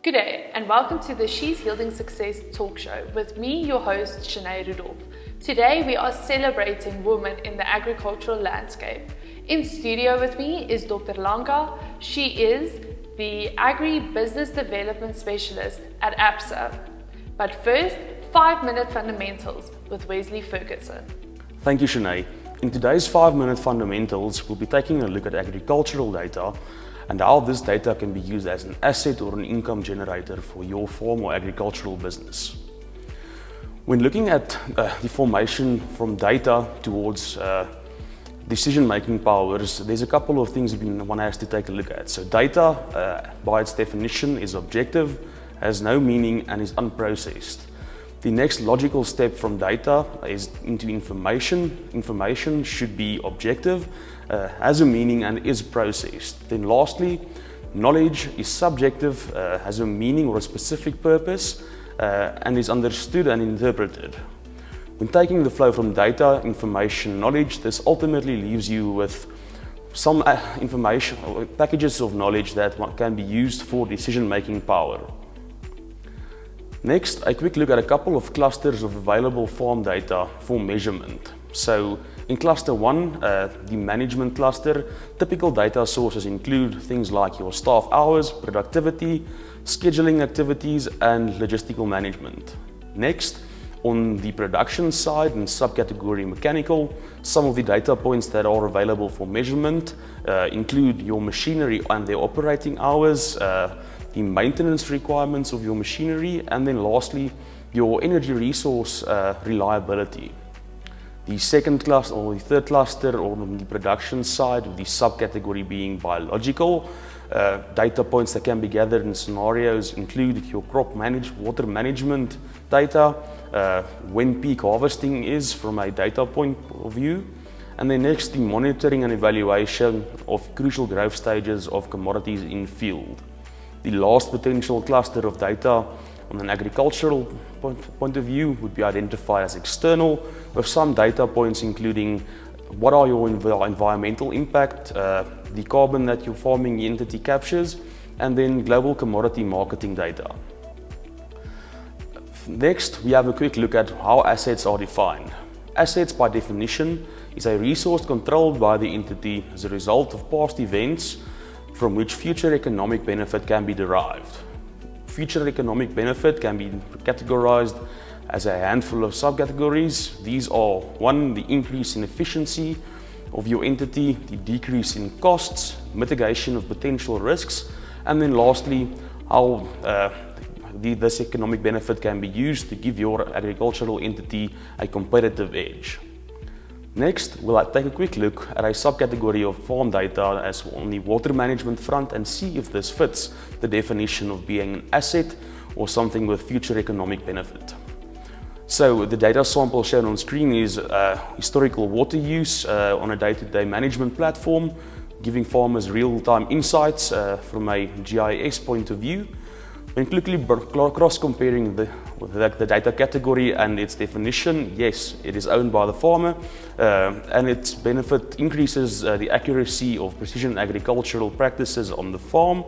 Good day and welcome to the She's Yielding Success talk show with me, your host, Shané Rudolph. Today we are celebrating women in the agricultural landscape. In studio with me is Dr Langelihle. She is the Agri Business Development Specialist at ABSA. But first, 5-minute fundamentals with Wesley Ferguson. Thank you, Shané. In today's 5-minute fundamentals, we'll be taking a look at agricultural data and how this data can be used as an asset or an income generator for your farm or agricultural business. When looking at the formation from data towards decision-making powers, there's a couple of things one has to take a look at. So data, by its definition, is objective, has no meaning, and is unprocessed. The next logical step from data is into information. Information should be objective, has a meaning, and is processed. Then lastly, knowledge is subjective, has a meaning or a specific purpose, and is understood and interpreted. When taking the flow from data, information, knowledge, this ultimately leaves you with some information or packages of knowledge that can be used for decision-making power. Next, a quick look at a couple of clusters of available farm data for measurement. So in cluster 1, the management cluster, typical data sources include things like your staff hours, productivity, scheduling activities, and logistical management. Next, on the production side and subcategory mechanical, some of the data points that are available for measurement include your machinery and their operating hours, the maintenance requirements of your machinery, and then lastly, your energy resource reliability. The second cluster or the third cluster on the production side, the subcategory being biological, data points that can be gathered in scenarios include your crop water management data, when peak harvesting is from a data point of view, and then next the monitoring and evaluation of crucial growth stages of commodities in field. The last potential cluster of data on an agricultural point of view would be identified as external, with some data points including what are your environmental impact, the carbon that your farming entity captures, and then global commodity marketing data. Next, we have a quick look at how assets are defined. Assets, by definition, is a resource controlled by the entity as a result of past events from which future economic benefit can be derived. Future economic benefit can be categorized as a handful of subcategories. These are: 1, the increase in efficiency of your entity, the decrease in costs, mitigation of potential risks, and then lastly, how this economic benefit can be used to give your agricultural entity a competitive edge. Next, we'll take a quick look at a subcategory of farm data as on the water management front and see if this fits the definition of being an asset or something with future economic benefit. So the data sample shown on screen is historical water use on a day-to-day management platform, giving farmers real-time insights from a GIS point of view. When quickly cross-comparing the data category and its definition, yes, it is owned by the farmer, and its benefit increases the accuracy of precision agricultural practices on the farm.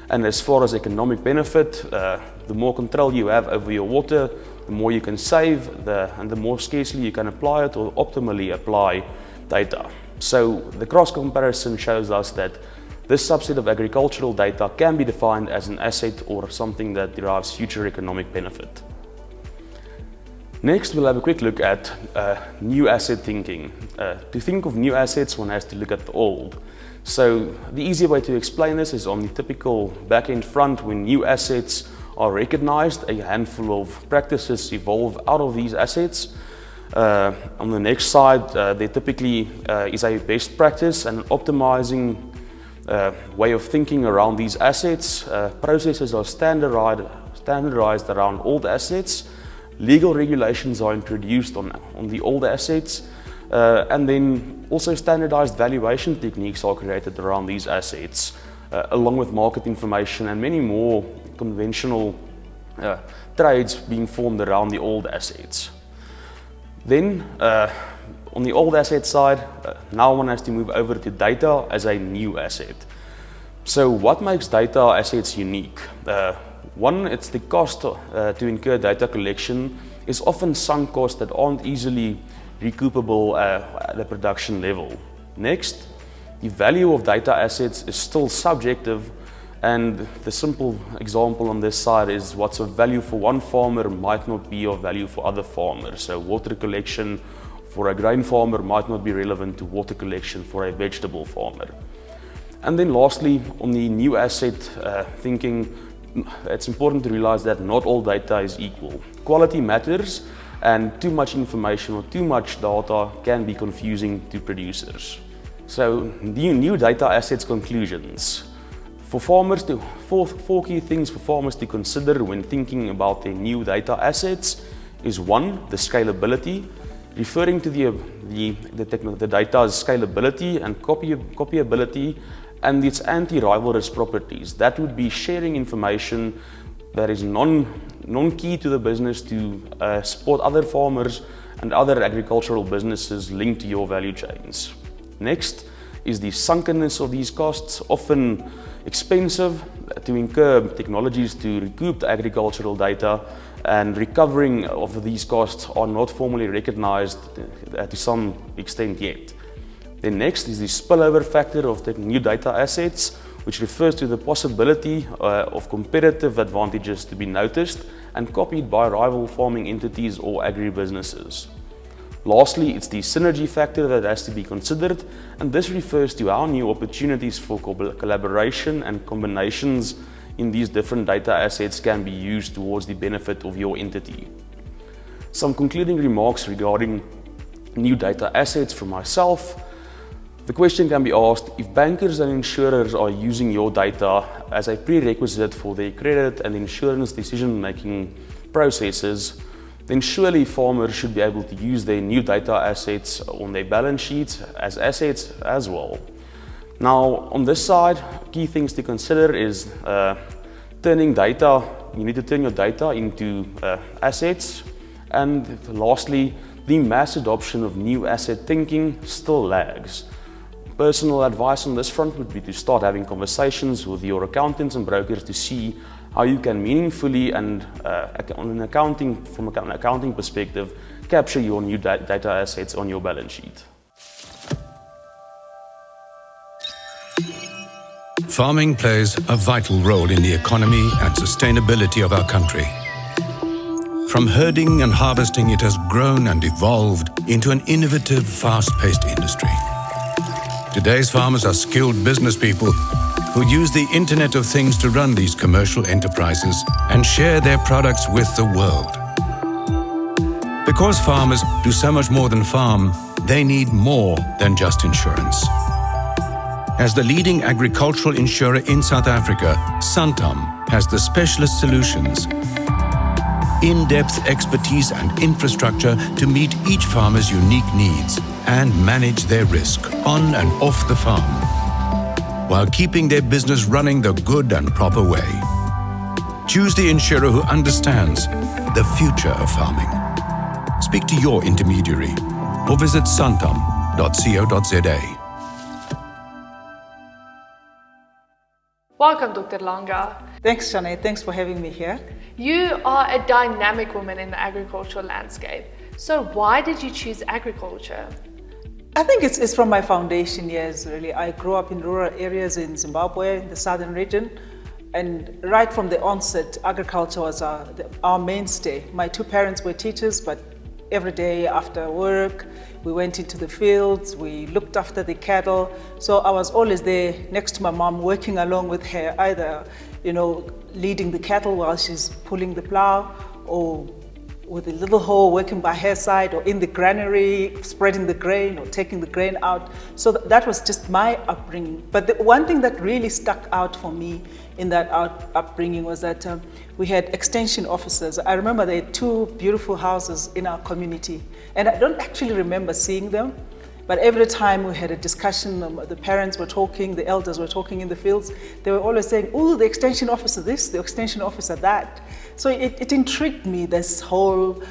And as far as economic benefit, the more control you have over your water, the more you can save, and the more scarcely you can apply it or optimally apply data. So the cross-comparison shows us that this subset of agricultural data can be defined as an asset or something that derives future economic benefit. Next, we'll have a quick look at new asset thinking. To think of new assets, one has to look at the old. So the easy way to explain this is on the typical back-end front. When new assets are recognized, a handful of practices evolve out of these assets. On the next side, there typically is a best practice and optimizing way of thinking around these assets. Processes are standardized around old assets. Legal regulations are introduced on the old assets. And then also standardized valuation techniques are created around these assets, along with market information and many more conventional trades being formed around the old assets. Then, on the old asset side, now one has to move over to data as a new asset. So what makes data assets unique? One, it's the cost to incur data collection is often sunk costs that aren't easily recoupable at the production level. Next, the value of data assets is still subjective, and the simple example on this side is what's of value for one farmer might not be of value for other farmers. So water collection for a grain farmer might not be relevant to water collection for a vegetable farmer. And then lastly, on the new asset thinking, it's important to realize that not all data is equal. Quality matters, and too much information or too much data can be confusing to producers. So, new data assets conclusions. For farmers, four key things for farmers to consider when thinking about their new data assets is one, the scalability, referring to the data's scalability and copyability and its anti-rivalrous properties. That would be sharing information that is non-key to the business to support other farmers and other agricultural businesses linked to your value chains. Next is the sunkenness of these costs, often expensive to incur technologies to recoup the agricultural data, and recovering of these costs are not formally recognized to some extent yet. Then next is the spillover factor of the new data assets, which refers to the possibility of competitive advantages to be noticed and copied by rival farming entities or agribusinesses. Lastly, it's the synergy factor that has to be considered, and this refers to how new opportunities for collaboration and combinations in these different data assets can be used towards the benefit of your entity. Some concluding remarks regarding new data assets from myself. The question can be asked, if bankers and insurers are using your data as a prerequisite for their credit and insurance decision-making processes, then surely farmers should be able to use their new data assets on their balance sheets as assets as well. Now, on this side, key things to consider is turning data. You need to turn your data into assets. And lastly, the mass adoption of new asset thinking still lags. Personal advice on this front would be to start having conversations with your accountants and brokers to see how you can meaningfully and from an accounting perspective, capture your new data assets on your balance sheet. Farming plays a vital role in the economy and sustainability of our country. From herding and harvesting, it has grown and evolved into an innovative, fast-paced industry. Today's farmers are skilled business people who use the Internet of Things to run these commercial enterprises and share their products with the world. Because farmers do so much more than farm, they need more than just insurance. As the leading agricultural insurer in South Africa, Santam has the specialist solutions, in-depth expertise and infrastructure to meet each farmer's unique needs and manage their risk on and off the farm, while keeping their business running the good and proper way. Choose the insurer who understands the future of farming. Speak to your intermediary or visit santam.co.za. Welcome, Dr. Langa. Thanks, Shané. Thanks for having me here. You are a dynamic woman in the agricultural landscape. So why did you choose agriculture? I think it's from my foundation years, really. I grew up in rural areas in Zimbabwe, in the southern region. And right from the onset, agriculture was our mainstay. My two parents were teachers, but every day after work, we went into the fields, we looked after the cattle. So I was always there next to my mom, working along with her, either, leading the cattle while she's pulling the plow, or with a little hoe working by her side, or in the granary, spreading the grain or taking the grain out. So that was just my upbringing. But the one thing that really stuck out for me in that upbringing was that we had extension officers. I remember there were two beautiful houses in our community, and I don't actually remember seeing them, but every time we had a discussion, the parents were talking, the elders were talking in the fields, they were always saying, oh, the extension officer this, the extension officer that. So it intrigued me, this whole,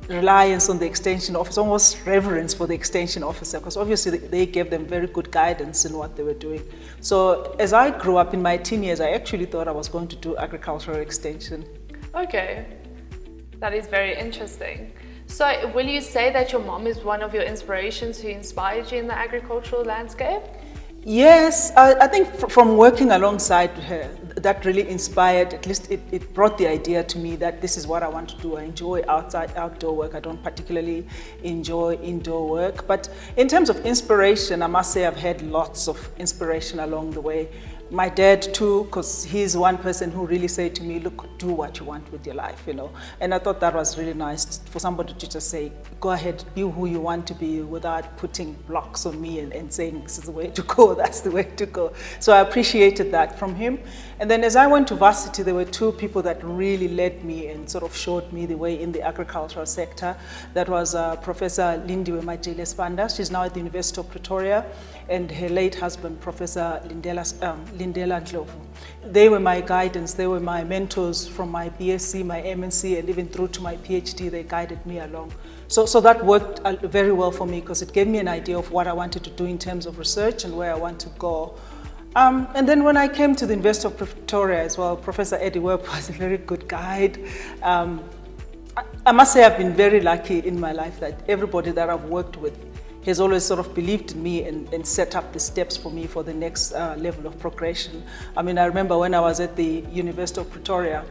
reliance on the extension officer, almost reverence for the extension officer, because obviously they gave them very good guidance in what they were doing. So as I grew up in my teen years, I actually thought I was going to do agricultural extension. Okay, that is very interesting. So will you say that your mom is one of your inspirations who inspired you in the agricultural landscape? Yes, I think from working alongside her, that really inspired, at least it brought the idea to me that this is what I want to do. I enjoy outdoor work. I don't particularly enjoy indoor work. But in terms of inspiration, I must say I've had lots of inspiration along the way. My dad too, because he's one person who really said to me, look, do what you want with your life, you know. And I thought that was really nice for somebody to just say, go ahead, be who you want to be without putting blocks on me and saying this is the way to go, that's the way to go. So I appreciated that from him. And then as I went to varsity, there were two people that really led me and sort of showed me the way in the agricultural sector. That was Professor 𝗦𝗵𝗲'𝗀 𝗬𝗶𝗲𝗶𝗵. She's now at the University of Pretoria, and her late husband, Professor 𝗦𝗵𝗲'𝗀 𝗬𝗶𝗲𝗀𝗀. They were my guidance, they were my mentors from my BSc, my MNc, and even through to my PhD. They guided me along. So that worked very well for me because it gave me an idea of what I wanted to do in terms of research and where I want to go. And then when I came to the University of Pretoria as well, Professor Eddie Webb was a very good guide. I must say I've been very lucky in my life that everybody that I've worked with has always sort of believed in me and set up the steps for me for the next level of progression. I mean, I remember when I was at the University of Pretoria,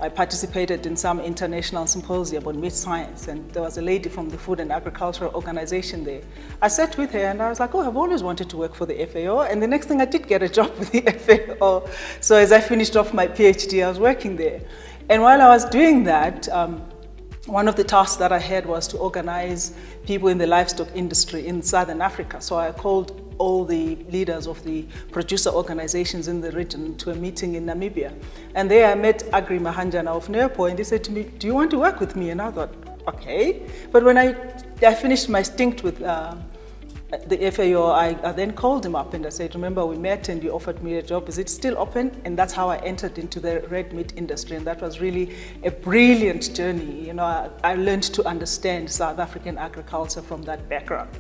I participated in some international symposium on meat science, and there was a lady from the Food and Agricultural Organization there. I sat with her and I was like, oh, I've always wanted to work for the FAO, and the next thing I did get a job with the FAO. So as I finished off my PhD, I was working there. And while I was doing that, one of the tasks that I had was to organize people in the livestock industry in Southern Africa. So I called all the leaders of the producer organizations in the region to a meeting in Namibia. And there I met Agri 𝗦𝗵𝗲 of 𝗬𝗵𝗲, and he said to me, do you want to work with me? And I thought, okay. But when I finished my stint with the FAO, I then called him up and I said, remember, we met and you offered me a job, is it still open? And that's how I entered into the red meat industry, and that was really a brilliant journey. You know, I learned to understand South African agriculture from that background.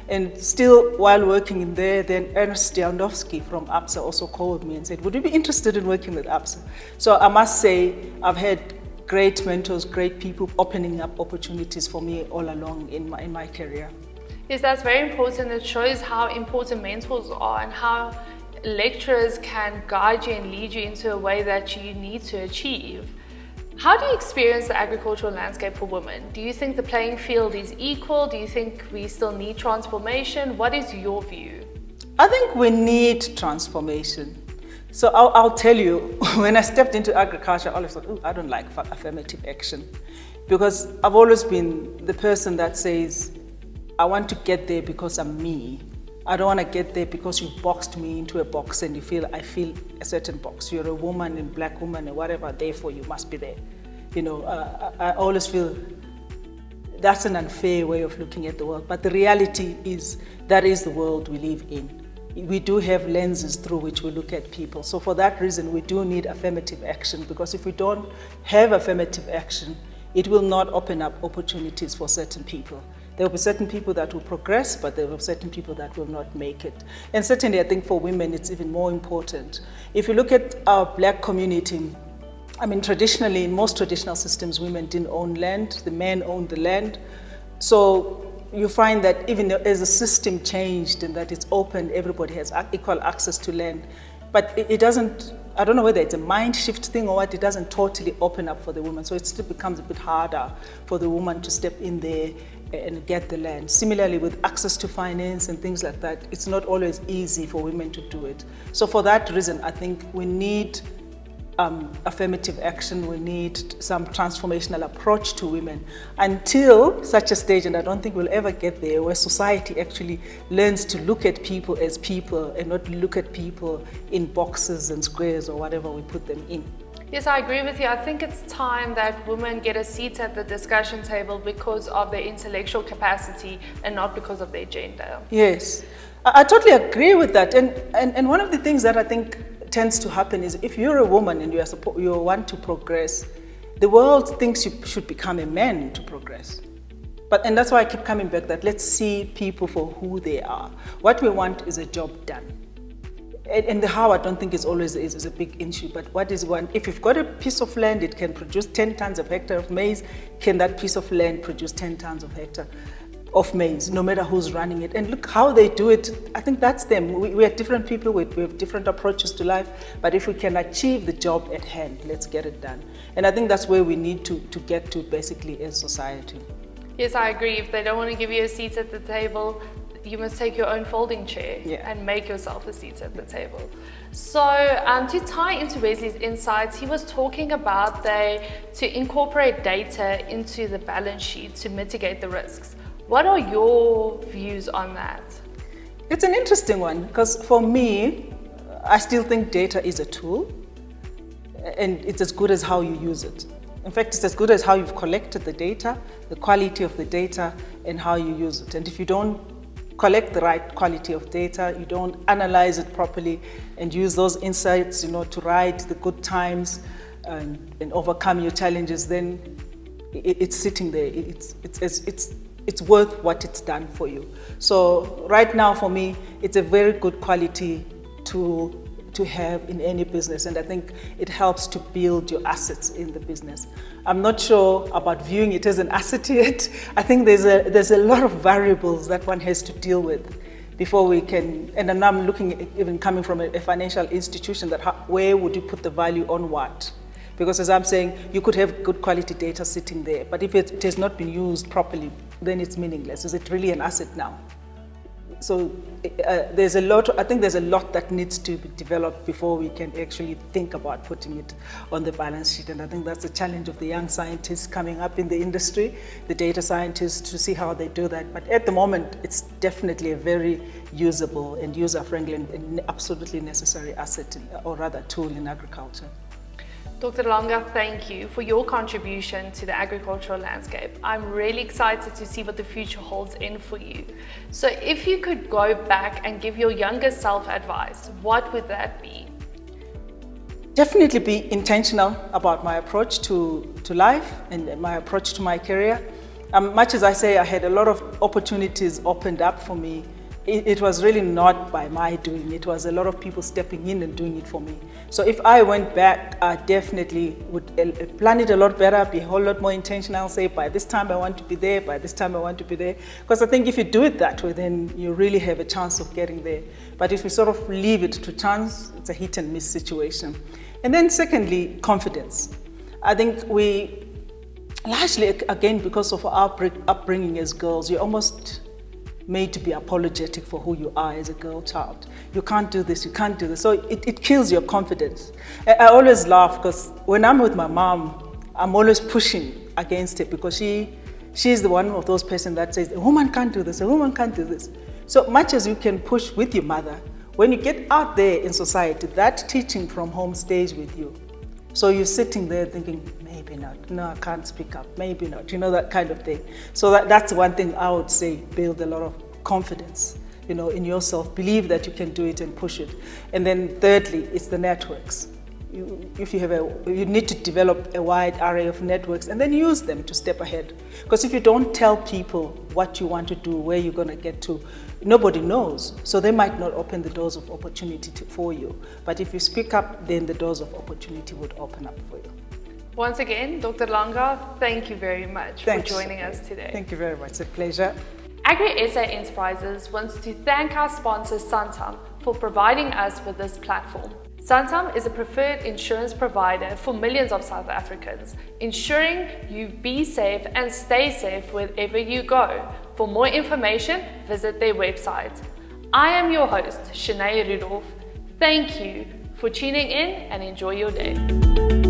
And still, while working in there, then Ernst Janovsky from ABSA also called me and said, would you be interested in working with ABSA? So I must say, I've had great mentors, great people opening up opportunities for me all along in my career. Yes, that's very important. It shows how important mentors are and how lecturers can guide you and lead you into a way that you need to achieve. How do you experience the agricultural landscape for women? Do you think the playing field is equal? Do you think we still need transformation? What is your view? I think we need transformation. So I'll tell you, when I stepped into agriculture, I always thought, oh, I don't like affirmative action. Because I've always been the person that says, I want to get there because I'm me. I don't want to get there because you boxed me into a box and I feel a certain box. You're a woman and black woman and whatever, therefore you must be there. You know, I always feel that's an unfair way of looking at the world. But the reality is that is the world we live in. We do have lenses through which we look at people. So for that reason, we do need affirmative action, because if we don't have affirmative action, it will not open up opportunities for certain people. There will be certain people that will progress, but there will be certain people that will not make it. And certainly, I think for women, it's even more important. If you look at our black community, I mean, traditionally, in most traditional systems, women didn't own land, the men owned the land. So you find that even as the system changed and that it's open, everybody has equal access to land. But it doesn't, I don't know whether it's a mind shift thing or what, it doesn't totally open up for the woman. So it still becomes a bit harder for the woman to step in there and get the land. Similarly, with access to finance and things like that, it's not always easy for women to do it. So for that reason, I think we need affirmative action, we need some transformational approach to women until such a stage, and I don't think we'll ever get there, where society actually learns to look at people as people and not look at people in boxes and squares or whatever we put them in. Yes, I agree with you. I think it's time that women get a seat at the discussion table because of their intellectual capacity and not because of their gender. Yes, I totally agree with that. And one of the things that I think tends to happen is if you're a woman and you want to progress, the world thinks you should become a man to progress. And that's why I keep coming back that let's see people for who they are. What we want is a job done. And the how I don't think is always is a big issue, but what is one? If you've got a piece of land, it can produce 10 tons of hectare of maize. Can that piece of land produce 10 tons of hectare of maize, no matter who's running it? And look how they do it. I think that's them. We are different people, we have different approaches to life, but if we can achieve the job at hand, let's get it done. And I think that's where we need to get to basically as society. Yes, I agree. If they don't want to give you a seat at the table, you must take your own folding chair and make yourself a seat at the table. So to tie into Wesley's insights, he was talking about to incorporate data into the balance sheet to mitigate the risks. What are your views on that? It's an interesting one because for me, I still think data is a tool and it's as good as how you use it. In fact, it's as good as how you've collected the data, the quality of the data, and how you use it. And if you don't collect the right quality of data, you don't analyze it properly and use those insights, to ride the good times and overcome your challenges, then it's sitting there. It's worth what it's done for you. So right now for me, it's a very good quality tool to have in any business, and I think it helps to build your assets in the business. I'm not sure about viewing it as an asset yet. I think there's a lot of variables that one has to deal with before we can, and then I'm looking at even coming from a financial institution, that where would you put the value on what? Because as I'm saying, you could have good quality data sitting there, but if it has not been used properly, then it's meaningless. Is it really an asset now? So there's a lot, I think there's a lot that needs to be developed before we can actually think about putting it on the balance sheet. And I think that's the challenge of the young scientists coming up in the industry, the data scientists, to see how they do that. But at the moment, it's definitely a very usable and user-friendly and absolutely necessary asset, or rather tool in agriculture. Dr. Langa, thank you for your contribution to the agricultural landscape. I'm really excited to see what the future holds in for you. So if you could go back and give your younger self advice, what would that be? Definitely be intentional about my approach to life and my approach to my career. Much as I say I had a lot of opportunities opened up for me, it was really not by my doing. It was a lot of people stepping in and doing it for me. So if I went back, I definitely would plan it a lot better, be a whole lot more intentional, say by this time I want to be there, by this time I want to be there. Because I think if you do it that way, then you really have a chance of getting there. But if you sort of leave it to chance, it's a hit and miss situation. And then secondly, confidence. I think we, largely again, because of our upbringing as girls, you're almost made to be apologetic for who you are as a girl child. You can't do this, you can't do this. So it kills your confidence. I always laugh because when I'm with my mom, I'm always pushing against it because she's the one of those person that says, a woman can't do this, a woman can't do this. So much as you can push with your mother, when you get out there in society, that teaching from home stays with you. So you're sitting there thinking, maybe not, no, I can't speak up, maybe not, that kind of thing. So that's one thing I would say, build a lot of confidence, in yourself, believe that you can do it and push it. And then thirdly, it's the networks. You need to develop a wide array of networks and then use them to step ahead. Because if you don't tell people what you want to do, where you're going to get to, nobody knows. So they might not open the doors of opportunity for you. But if you speak up, then the doors of opportunity would open up for you. Once again, Dr. Langa, thank you very much for joining us today. Thank you very much. It's a pleasure. Agri SA Enterprises wants to thank our sponsor Santam for providing us with this platform. Santam is a preferred insurance provider for millions of South Africans, ensuring you be safe and stay safe wherever you go. For more information, visit their website. I am your host, Shané Rudolph. Thank you for tuning in and enjoy your day.